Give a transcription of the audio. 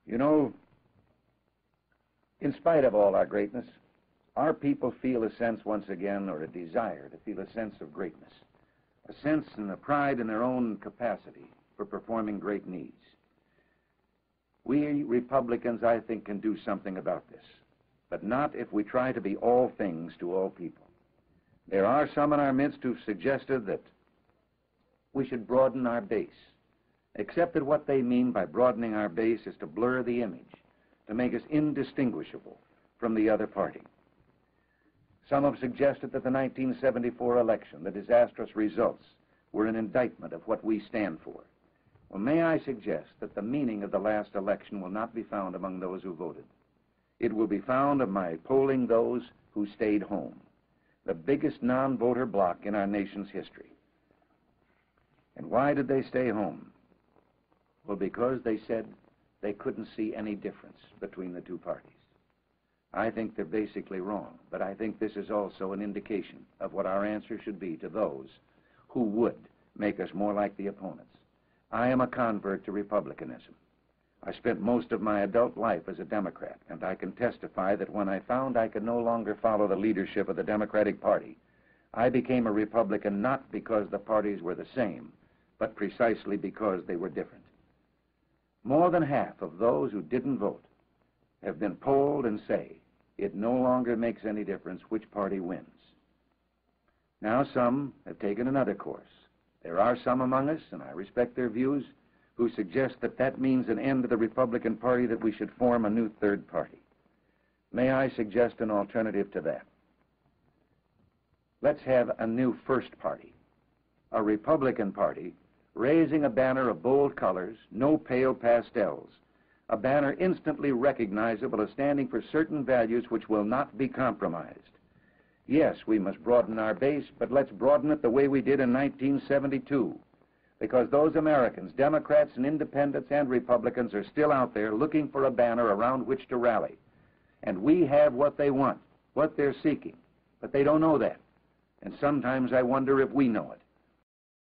You know, in spite of all our greatness, our people feel a sense once again, or a desire to feel a sense of greatness, a sense and a pride in their own capacity for performing great needs. We Republicans, I think, can do something about this, but not if we try to be all things to all people. There are some in our midst who've suggested that we should broaden our base, except that what they mean by broadening our base is to blur the image, to make us indistinguishable from the other party. Some have suggested that the 1974 election, the disastrous results, were an indictment of what we stand for. Well, may I suggest that the meaning of the last election will not be found among those who voted. It will be found by polling those who stayed home, the biggest non-voter bloc in our nation's history. And why did they stay home? Well, because they said they couldn't see any difference between the two parties. I think they're basically wrong, but I think this is also an indication of what our answer should be to those who would make us more like the opponents. I am a convert to Republicanism. I spent most of my adult life as a Democrat, and I can testify that when I found I could no longer follow the leadership of the Democratic Party, I became a Republican not because the parties were the same, but precisely because they were different. More than half of those who didn't vote have been polled and say it no longer makes any difference which party wins. Now some have taken another course. There are some among us, and I respect their views, who suggest that that means an end to the Republican Party, that we should form a new third party. May I suggest an alternative to that? Let's have a new first party, a Republican Party raising a banner of bold colors, no pale pastels, a banner instantly recognizable as standing for certain values which will not be compromised. Yes, we must broaden our base, but let's broaden it the way we did in 1972, because those Americans, Democrats and Independents and Republicans, are still out there looking for a banner around which to rally. And we have what they want, what they're seeking, but they don't know that. And sometimes I wonder if we know it.